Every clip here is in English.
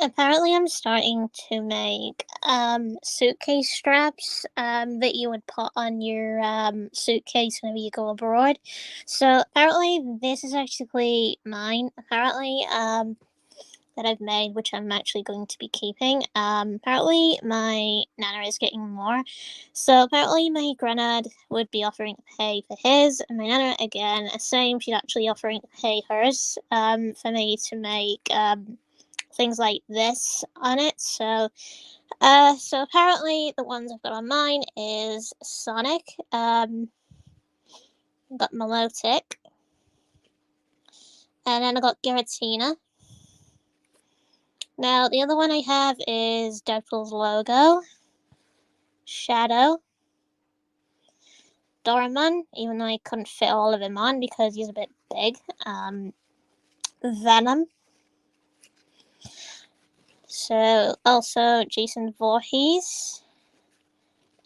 Apparently, I'm starting to make suitcase straps that you would put on your suitcase whenever you go abroad. So apparently, this is actually mine. Apparently, that I've made, which I'm actually going to be keeping. Apparently, my nana is getting more. So apparently, my granddad would be offering to pay for his, and my nana again, same. She's actually offering to pay hers. For me to make things like this on it. So apparently the ones I've got on mine is Sonic, got Melodic, and then I got Giratina. Now the other one I have is Deadpool's logo, Shadow, Doraemon, even though I couldn't fit all of him on because he's a bit big. Venom. So also Jason Voorhees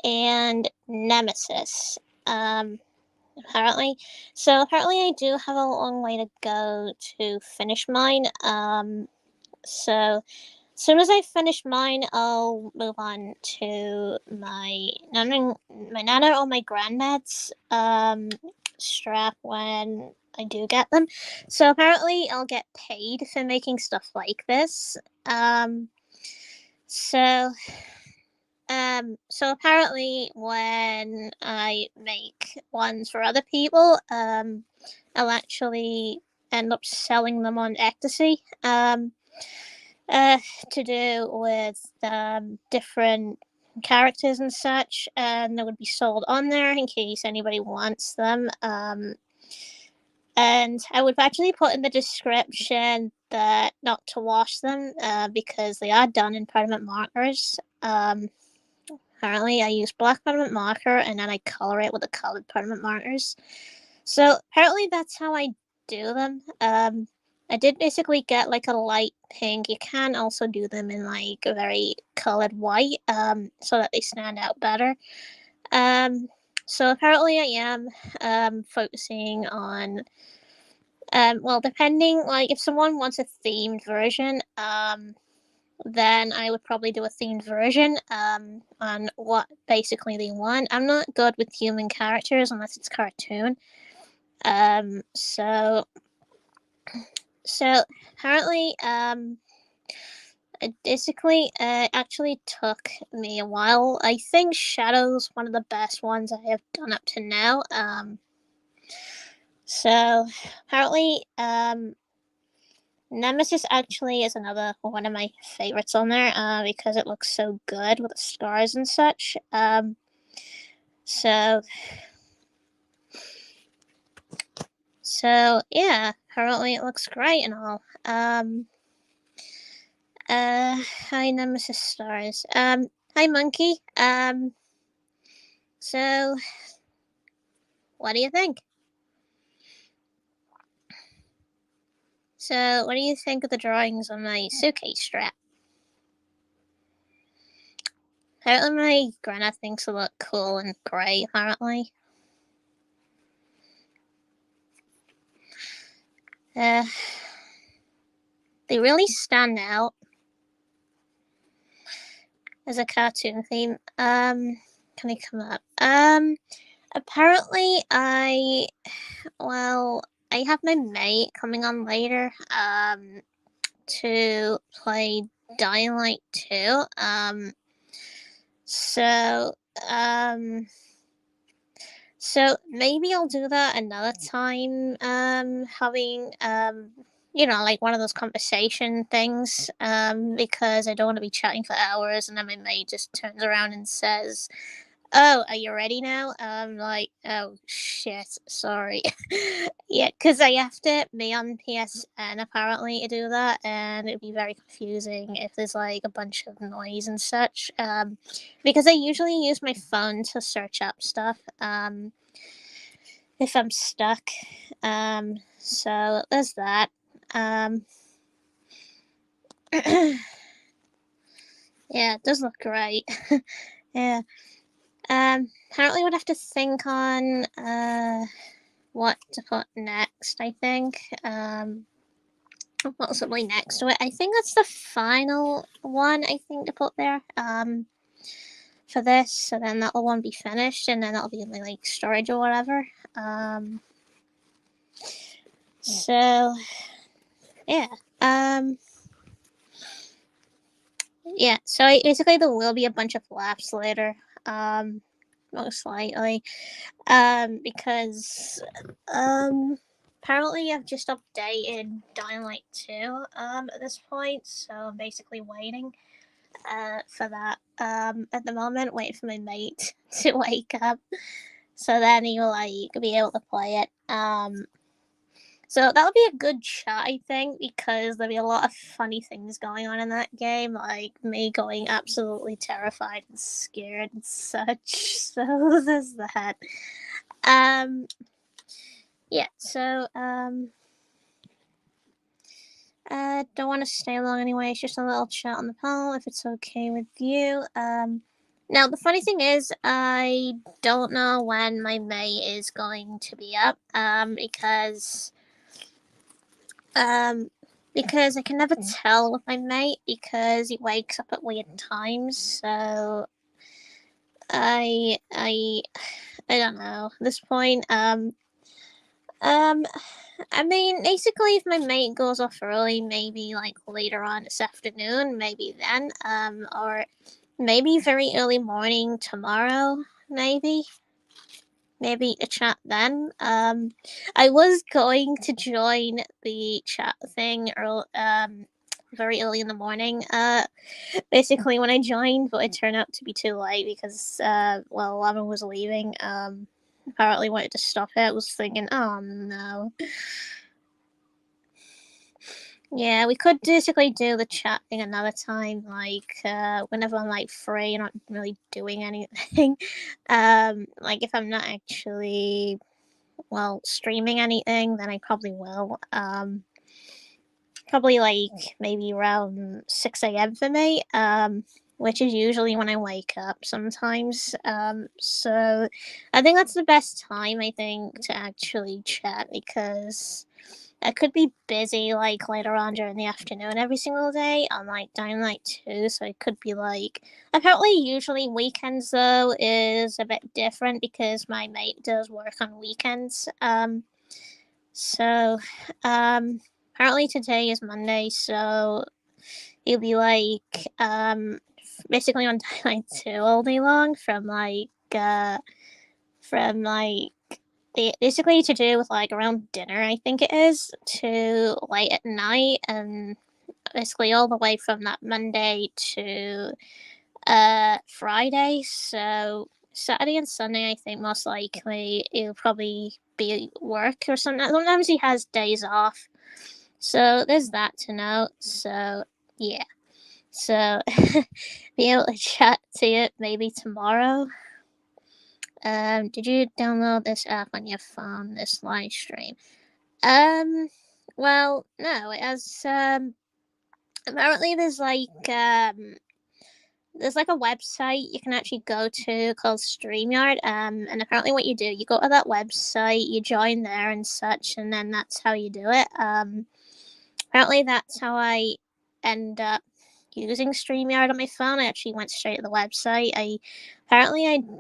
and Nemesis. Apparently. So apparently I do have a long way to go to finish mine. So as soon as I finish mine, I'll move on to my nana or my granddad's strap when I do get them. So apparently I'll get paid for making stuff like this. So so apparently when I make ones for other people, I'll actually end up selling them on Ecstasy, to do with different characters and such, and they would be sold on there in case anybody wants them. And I would actually put in the description that not to wash them, because they are done in permanent markers. Apparently, I use black permanent marker and then I color it with the colored permanent markers. So apparently, that's how I do them. I did basically get like a light pink. You can also do them in like a very colored white, so that they stand out better. So apparently, I am focusing on. Well, depending, like if someone wants a themed version, then I would probably do a themed version on what basically they want. I'm not good with human characters unless it's cartoon. Um, so so apparently it basically actually took me a while. I think Shadow's one of the best ones I have done up to now. So apparently Nemesis actually is another one of my favorites on there, because it looks so good with the stars and such. So yeah, apparently it looks great and all. Hi Nemesis stars. Hi Monkey. So what do you think? So what do you think of the drawings on my suitcase strap? Apparently my granddad thinks they look cool and grey, apparently. They really stand out as a cartoon theme. Can I come up? Apparently I have my mate coming on later, to play Dying Light 2. So, um, so maybe I'll do that another time. Having like one of those conversation things. Because I don't want to be chatting for hours, and then my mate just turns around and says, "Oh, are you ready now?" I'm like, "Oh shit, sorry." Yeah, because I have to be on PSN apparently to do that, and it'd be very confusing if there's like a bunch of noise and such. Because I usually use my phone to search up stuff. If I'm stuck. So there's that. Um, yeah, it does look great. Yeah. Apparently, would have to think on what to put next. I think. possibly next to it. I think that's the final one I think to put there. For this, so then that'll one be finished, and then that'll be in my like storage or whatever. So yeah. Yeah. So basically, there will be a bunch of laughs later. Most likely. Because apparently I've just updated Dying Light 2 at this point, so I'm basically waiting for that at the moment, waiting for my mate to wake up so then he'll like be able to play it. So that'll be a good chat, I think, because there'll be a lot of funny things going on in that game, like me going absolutely terrified and scared and such. So there's that. Yeah. So don't want to stay long anyway. It's just a little chat on the panel, if it's okay with you. Now the funny thing is, I don't know when my May is going to be up. Because I can never tell with my mate because he wakes up at weird times. So I don't know. At this point, I mean, basically, if my mate goes off early, maybe like later on this afternoon, maybe then, or maybe very early morning tomorrow, maybe a chat then. I was going to join the chat thing very early in the morning. Basically when I joined, but it turned out to be too late because Lavin was leaving. Apparently wanted to stop it. I was thinking, oh no. Yeah, we could basically do the chat thing another time, like whenever I'm like free, not really doing anything. Like if I'm not actually streaming anything, then I probably will. Probably like maybe around 6 a.m. for me, which is usually when I wake up sometimes. So I think that's the best time, I think, to actually chat because I could be busy like later on during the afternoon every single day on like Dynamite 2, so it could be like apparently usually weekends though is a bit different because my mate does work on weekends. So apparently today is Monday, so he'll be like basically on Dynamite 2 all day long from like basically to do with like around dinner, I think it is, to late at night, and basically all the way from that Monday to Friday. So Saturday and Sunday, I think most likely it'll probably be work or something. Sometimes he has days off, so there's that to note. So yeah, so be able to chat to it maybe tomorrow. Did you download this app on your phone, this live stream? Well, no, it has, apparently there's like a website you can actually go to called StreamYard, and apparently what you do, you go to that website, you join there and such, and then that's how you do it. Apparently that's how I end up using StreamYard on my phone. I actually went straight to the website. I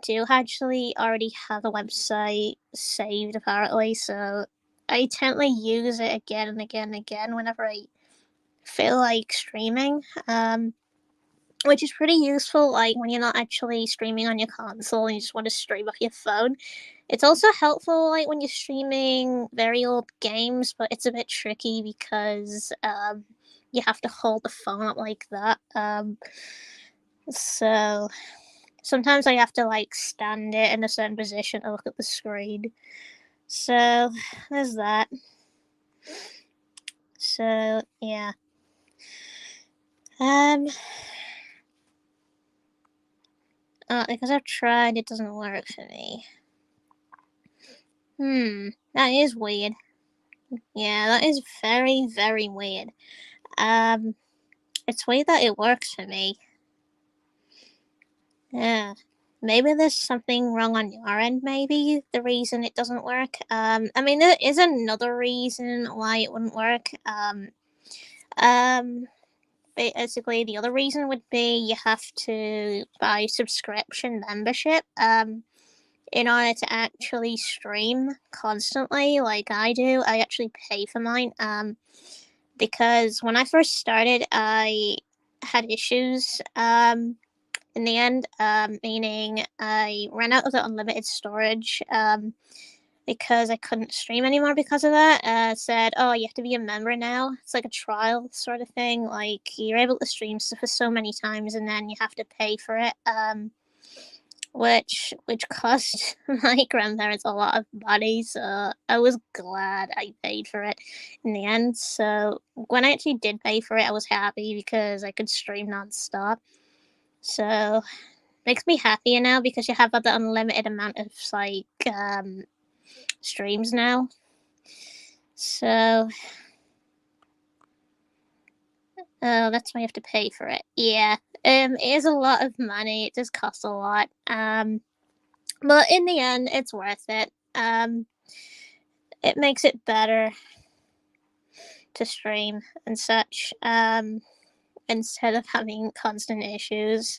do actually already have a website saved apparently, so I tend to use it again and again and again whenever I feel like streaming. Which is pretty useful, like when you're not actually streaming on your console and you just want to stream off your phone. It's also helpful, like when you're streaming very old games, but it's a bit tricky because you have to hold the phone up like that. So sometimes I have to like stand it in a certain position to look at the screen. So there's that. So yeah. Because I've tried, it doesn't work for me. That is weird. Yeah, that is very, very weird. It's weird that it works for me. Yeah. Maybe there's something wrong on your end, maybe, the reason it doesn't work. I mean, there is another reason why it wouldn't work. Um, Basically, the other reason would be you have to buy subscription membership. In order to actually stream constantly, like I do, I actually pay for mine. Because when I first started, I had issues. In the end, meaning I ran out of the unlimited storage. Because I couldn't stream anymore because of that. Said, oh, you have to be a member now. It's like a trial sort of thing. Like you're able to stream for so many times, and then you have to pay for it. Which cost my grandparents a lot of money. So I was glad I paid for it in the end. So when I actually did pay for it, I was happy because I could stream nonstop. So makes me happier now because you have the unlimited amount of like streams now. So, that's why you have to pay for it. Yeah, it is a lot of money. It does cost a lot. But in the end, it's worth it. It makes it better to stream and such. Instead of having constant issues.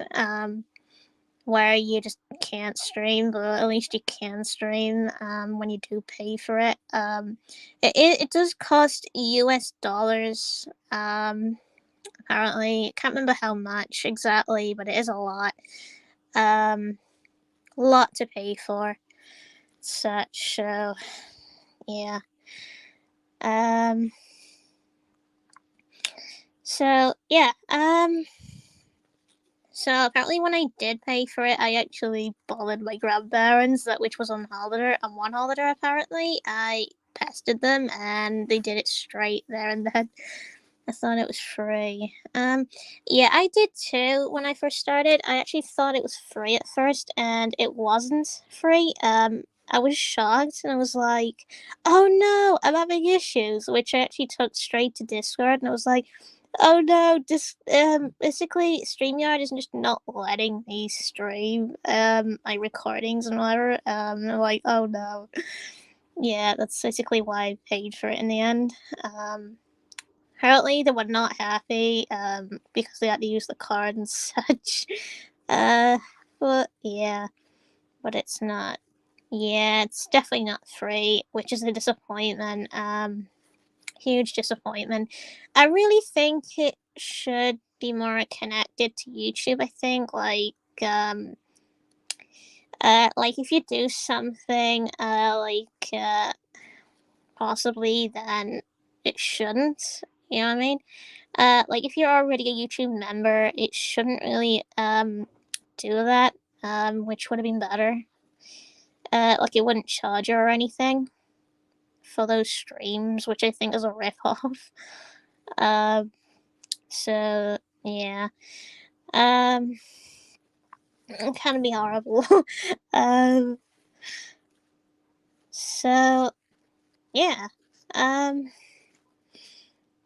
Where you just can't stream, but at least you can stream when you do pay for it. It does cost US dollars. Apparently, can't remember how much exactly, but it is a lot. Lot to pay for. Such so, yeah. So yeah. So apparently, when I did pay for it, I actually bothered my grandparents, that which was on holiday. On one holiday, apparently, I pestered them, and they did it straight there and then. I thought it was free. Yeah, I did too. When I first started, I actually thought it was free at first, and it wasn't free. I was shocked, and I was like, "Oh no, I'm having issues," which I actually took straight to Discord, and I was like, oh no, just basically StreamYard is just not letting me stream my recordings and whatever. I'm like, oh no. Yeah, that's basically why I paid for it in the end. Apparently they were not happy, because they had to use the card and such. But yeah, but it's not. Yeah, it's definitely not free, which is a disappointment. Huge disappointment. I really think it should be more connected to YouTube. I think like if you do something possibly, then it shouldn't. You know what I mean? Like if you're already a YouTube member, it shouldn't really do that. Which would have been better. Like it wouldn't charge you or anything for those streams, which I think is a rip off. So yeah, um, it can be horrible. um, so yeah, um,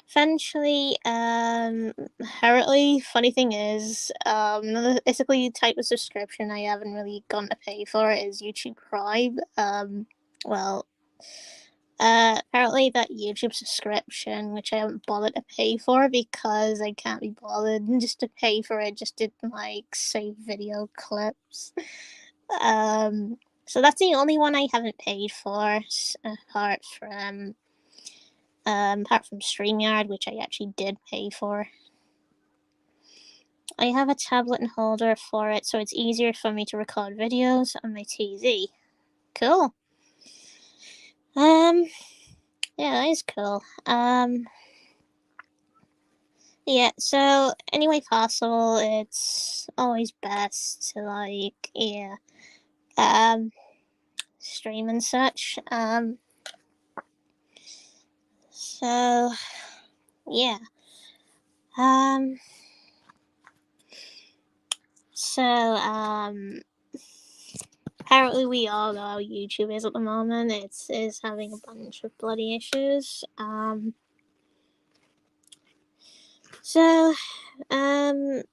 eventually, apparently, funny thing is, another basically type of subscription I haven't really gone to pay for is YouTube Prime. Well, apparently that YouTube subscription, which I haven't bothered to pay for because I can't be bothered just to pay for it, just to like save video clips. So that's the only one I haven't paid for, apart from StreamYard, which I actually did pay for. I have a tablet and holder for it, so it's easier for me to record videos on my TV. Cool. Yeah, that is cool. Yeah, so any way possible, it's always best to stream and such. So yeah. Um, so apparently we all know how YouTube is at the moment. It's having a bunch of bloody issues. So, apparently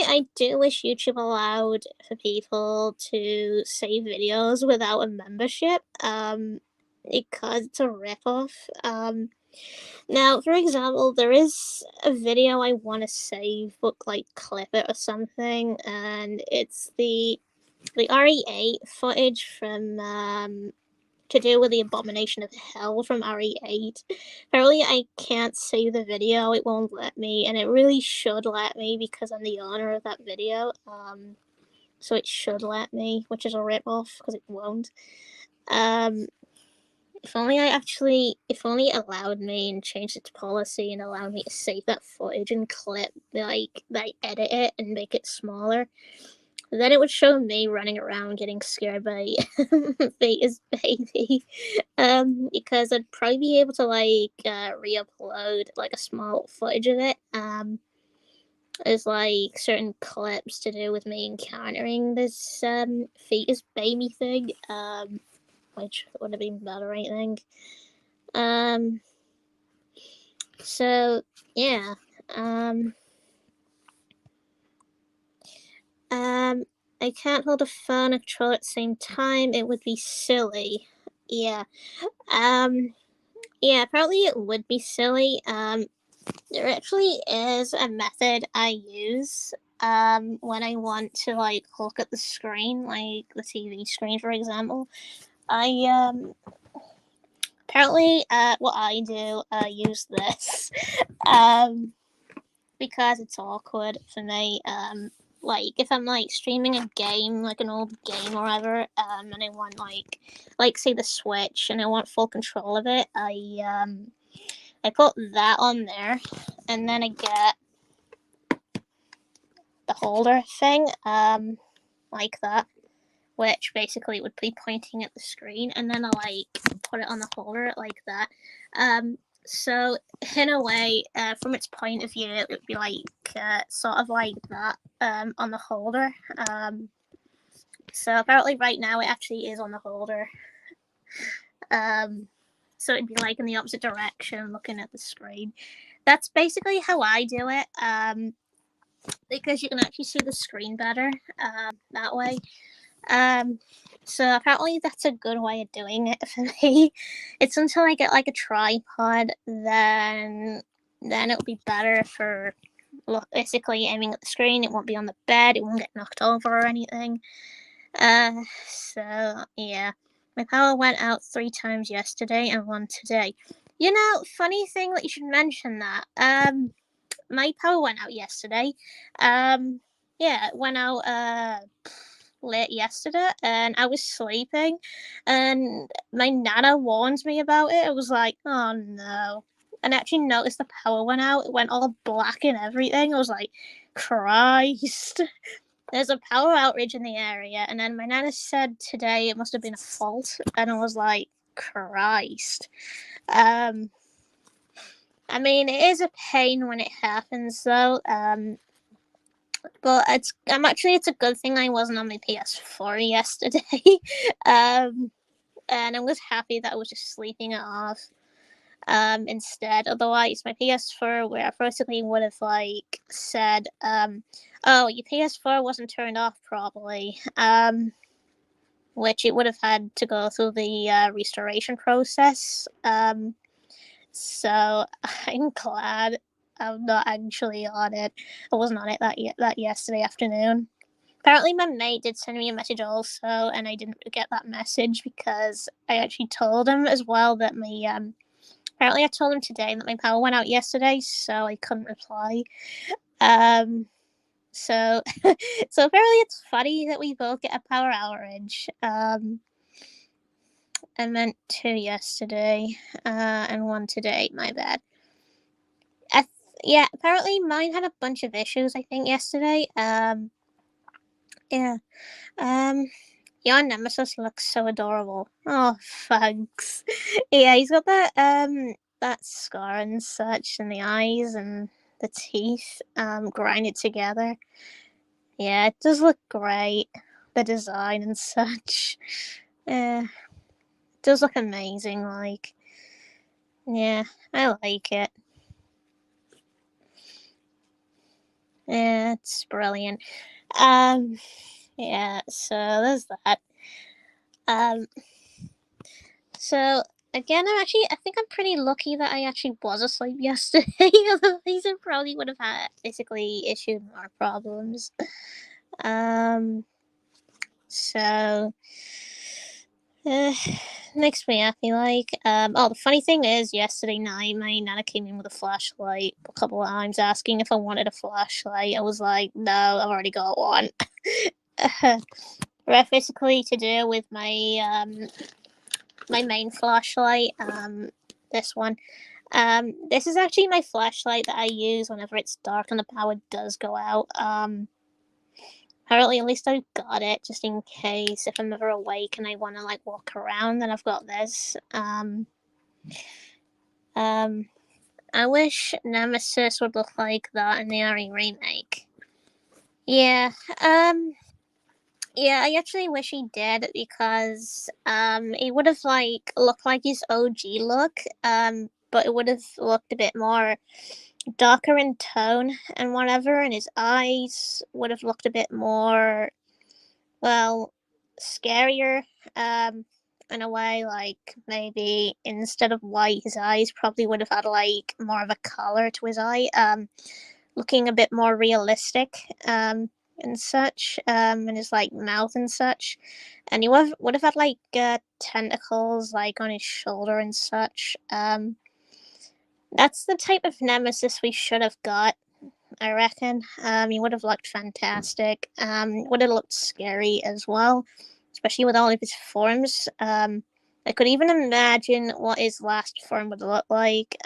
I do wish YouTube allowed for people to save videos without a membership, because it's a ripoff. Now, for example, there is a video I want to save, but like clip it or something, and it's the RE8 footage from to do with the Abomination of Hell from RE8. Apparently, I can't save the video; it won't let me, and it really should let me because I'm the owner of that video. So it should let me, which is a rip off because it won't. Um, if only it allowed me and changed its policy and allowed me to save that footage and clip, like edit it and make it smaller, then it would show me running around getting scared by Vita's baby. Because I'd probably be able to re-upload like a small footage of it. As like certain clips to do with me encountering this fetus baby thing. Which would have been better, I think. Um, so yeah. I can't hold a phone and controller at the same time. It would be silly. Yeah. Yeah. Apparently, it would be silly. There actually is a method I use. When I want to like look at the screen, like the TV screen, for example. I apparently what I do use this because it's awkward for me. Like if I'm like streaming a game, like an old game or whatever, and I want like say the Switch, and I want full control of it, I put that on there, and then I get the holder thing, like that, which basically would be pointing at the screen, and then I like put it on the holder like that. So in a way, from its point of view, it would be like sort of like that on the holder. So apparently, right now, it actually is on the holder. So it'd be like in the opposite direction, looking at the screen. That's basically how I do it. Because you can actually see the screen better that way. So apparently that's a good way of doing it for me. It's until I get like a tripod, then it'll be better for basically aiming at the screen. It won't be on the bed. It won't get knocked over or anything. So yeah, my power went out 3 times yesterday and 1 today. You know, funny thing that you should mention that. My power went out yesterday. Yeah, it went out late yesterday, and I was sleeping, and my nana warned me about it. I was like, oh no. And I actually noticed the power went out. It went all black and everything. I was like, Christ. There's a power outage in the area. And then my nana said today it must have been a fault. And I was like, Christ. I mean, it is a pain when it happens, though. But it's a good thing I wasn't on my PS4 yesterday. And I was happy that I was just sleeping it off. Instead, otherwise my PS4 where basically would have like said, oh, your PS4 wasn't turned off properly. Which it would have had to go through the restoration process. So I'm glad I'm not actually on it. I wasn't on it that yesterday afternoon. Apparently, my mate did send me a message also, and I didn't get that message because I actually told him as well that my apparently I told him today that my power went out yesterday, so I couldn't reply. So so apparently it's funny that we both get a power outage. I meant 2 yesterday, and 1 today. My bad. Yeah, apparently mine had a bunch of issues. I think yesterday. Yeah. Your nemesis looks so adorable. Oh, thanks. Yeah, he's got that scar and such, and the eyes and the teeth grinded together. Yeah, it does look great. The design and such. Yeah, it does look amazing. Like, yeah, I like it. Yeah, it's brilliant. Yeah, so there's that. Um, so Again, I think I'm pretty lucky that I actually was asleep yesterday. Otherwise, I probably would have had basically issued more problems. Um, so uh, makes me happy. Like, oh, the funny thing is, yesterday night my nana came in with a flashlight a couple of times, asking if I wanted a flashlight. I was like, no, I've already got one. But basically to do with my main flashlight. This one. This is actually my flashlight that I use whenever it's dark and the power does go out. Apparently, at least I've got it just in case if I'm ever awake and I want to like walk around. Then I've got this. Um, I wish Nemesis would look like that in the RE remake. Yeah. Yeah, I actually wish he did because he would have like looked like his OG look. But it would have looked a bit more darker in tone and whatever, and his eyes would have looked a bit more, well, scarier. Um, in a way, like maybe instead of white, his eyes probably would have had like more of a color to his eye. Looking a bit more realistic. And such. And his like mouth and such. And he would have had like tentacles like on his shoulder and such. That's the type of nemesis we should have got, I reckon. He would have looked fantastic. Would have looked scary as well, especially with all of his forms. I could even imagine what his last form would look like.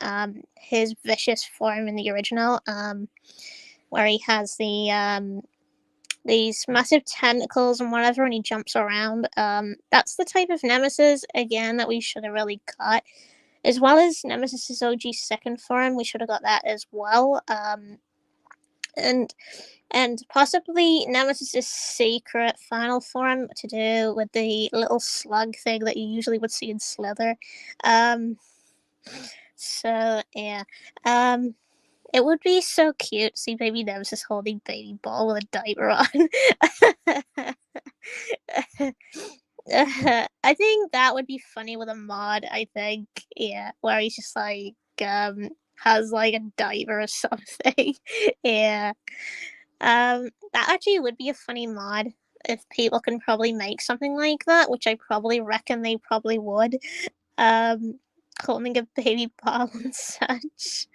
His vicious form in the original, where he has these massive tentacles and whatever, and he jumps around. That's the type of nemesis again that we should have really got, as well as Nemesis's OG second form. We should have got that as well. And possibly Nemesis's secret final form to do with the little slug thing that you usually would see in Slither. So yeah. It would be so cute to see baby Nemesis holding baby ball with a diaper on. I think that would be funny with a mod. I think, yeah, where he's just like has like a diver or something. Yeah, that actually would be a funny mod if people can probably make something like that, which I probably reckon they probably would. Um, Holding a baby ball and such.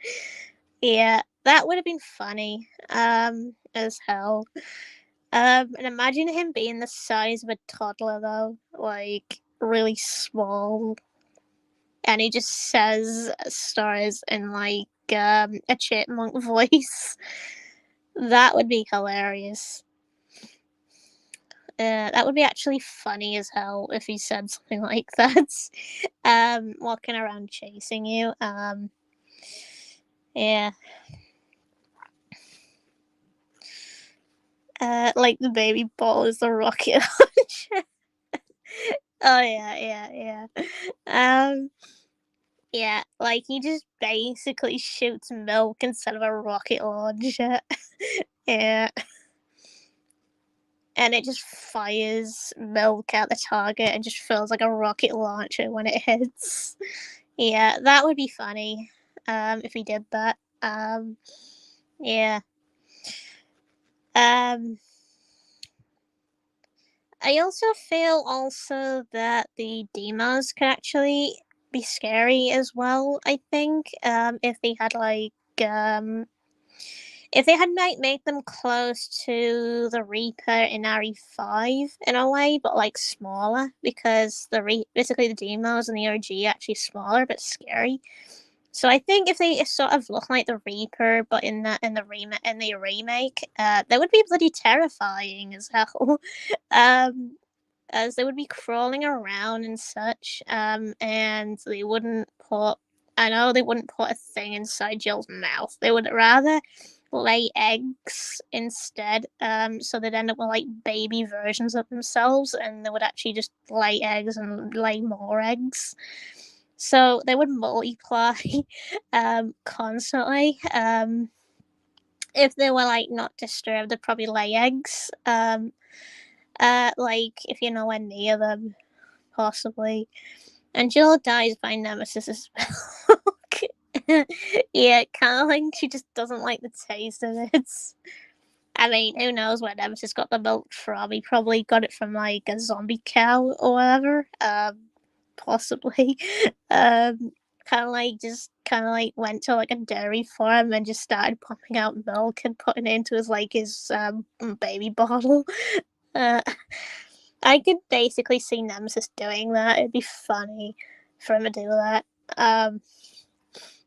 Yeah, that would have been funny. As hell. And imagine him being the size of a toddler, though, like really small, and he just says stars in like a chipmunk voice. That would be hilarious. That would be actually funny as hell if he said something like that. Walking around chasing you. Yeah. Like the baby ball is the rocket launcher. Oh yeah. Yeah, like he just basically shoots milk instead of a rocket launcher. Yeah, and it just fires milk at the target and just feels like a rocket launcher when it hits. Yeah, that would be funny. If he did that. Yeah. Um, I also feel also that the demos could actually be scary as well. I think if they had like if they had made them close to the Reaper in RE5 in a way, but like smaller, because basically the demos and the OG are actually smaller but scary. So I think if they sort of look like the Reaper, but in the remake, they would be bloody terrifying as hell. um, as they would be crawling around and such, and they wouldn't put. I know they wouldn't put a thing inside Jill's mouth. They would rather lay eggs instead. So they'd end up with like baby versions of themselves, and they would actually just lay eggs and lay more eggs. So they would multiply constantly. If they were like not disturbed, they'd probably lay eggs. Like if you're nowhere near them, possibly. And Jill dies by Nemesis's milk. Yeah, kind of like she just doesn't like the taste of it. I mean, who knows where Nemesis got the milk from? He probably got it from like a zombie cow or whatever. Possibly. Kind of like just kind of like went to like a dairy farm and just started pumping out milk and putting it into his baby bottle. Uh, I could basically see Nemesis doing that. It'd be funny for him to do that.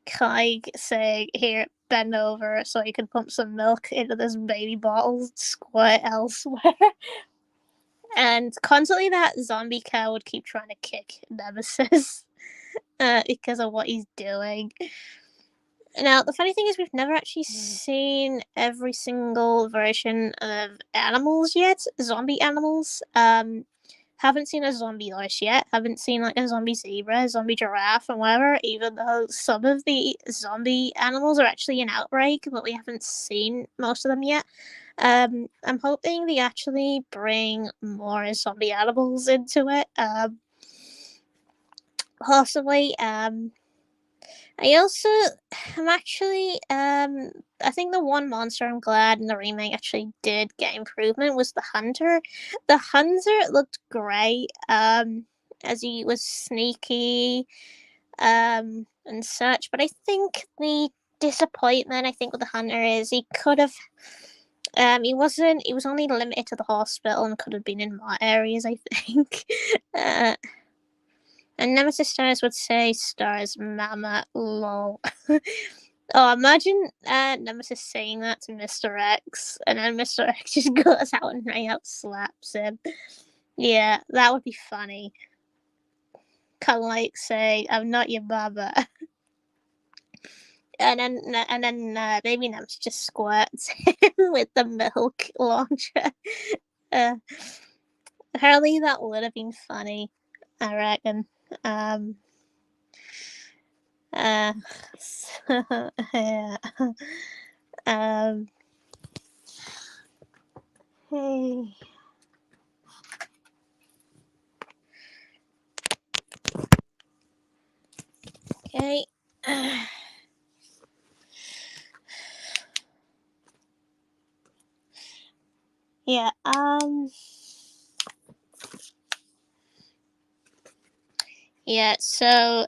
Kai saying, "Here, bend over so you can pump some milk into this baby bottle, squirt elsewhere." And constantly that zombie cow would keep trying to kick Nemesis because of what he's doing. Now, the funny thing is, we've never actually seen every single version of animals yet, zombie animals. Haven't seen a zombie horse yet. Haven't seen like a zombie zebra, a zombie giraffe, and whatever. Even though some of the zombie animals are actually an outbreak, but we haven't seen most of them yet. I'm hoping they actually bring more zombie animals into it. Possibly. I also am actually I think the one monster I'm glad in the remake actually did get improvement was the hunter. The hunter looked great, as he was sneaky, and such, but I think the disappointment I think with the hunter is he could have he was only limited to the hospital and could have been in more areas, I think. uh and Nemesis Stars would say Stars Mama lol. Oh, imagine Nemesis saying that to Mr. X, and then Mr. X just goes out and right out slaps him. Yeah, that would be funny. Kind of like saying, "I'm not your baba," and then baby Nemesis just squirts him with the milk launcher. Uh, Apparently, that would have been funny. I reckon. Um, uh, yeah. Um, hey. Okay. Yeah. Yeah. So.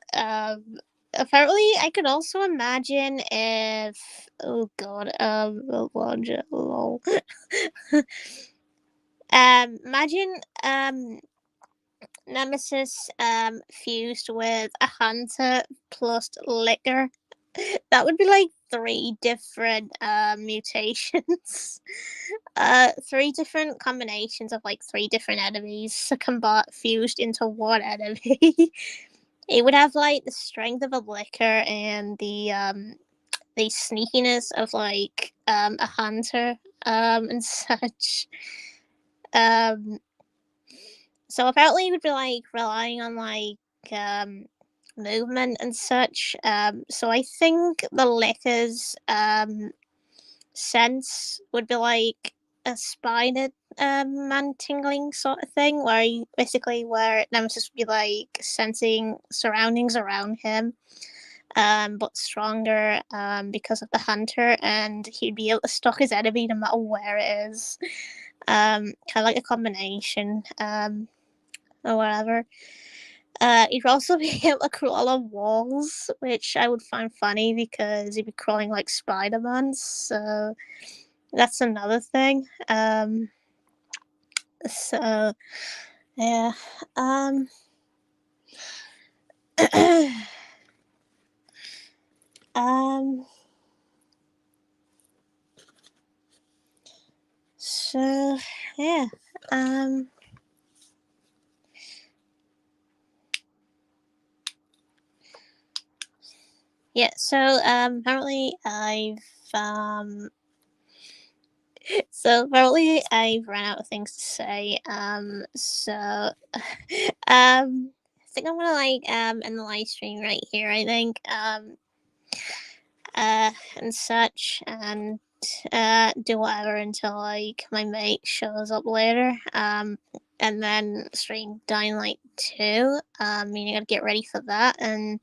Apparently, I could also imagine if. Oh God. Lol. Imagine. Nemesis fused with a hunter plus liquor. That would be like three different mutations. Three different combinations of like three different enemies combat fused into one enemy. It would have like the strength of a liquor and the sneakiness of like a hunter and such. Um so apparently it would be like relying on like movement and such. So I think the liquor's sense would be like a spider man tingling sort of thing, where he, basically where Nemesis would be like sensing surroundings around him, but stronger because of the hunter, and he'd be able to stalk his enemy no matter where it is. Kind of like a combination, or whatever. He'd also be able to crawl on walls, which I would find funny because he'd be crawling like Spider Man. So that's another thing. So yeah. Um. So yeah. Um. Yeah. So apparently I've run out of things to say. I think I'm gonna like end the live stream right here. I think and such, and do whatever until like my mate shows up later. and then stream Dying Light 2. Meaning I'd get ready for that, and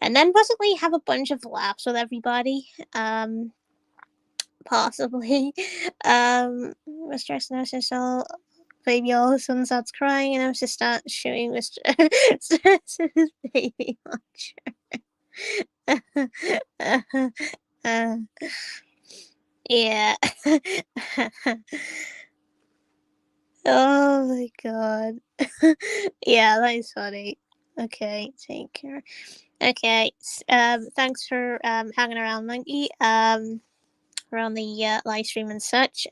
then possibly have a bunch of laughs with everybody. Possibly. Mr. X notices so baby all of a sudden starts crying, and I was just start shooting Mr. X's baby launcher. Yeah. Oh my god. Yeah, that is funny. Okay, take care. Okay, thanks for hanging around, Monkey. Around the live stream and such.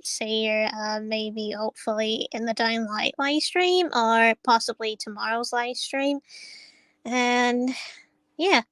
See you maybe hopefully in the Dying Light live stream or possibly tomorrow's live stream. And yeah.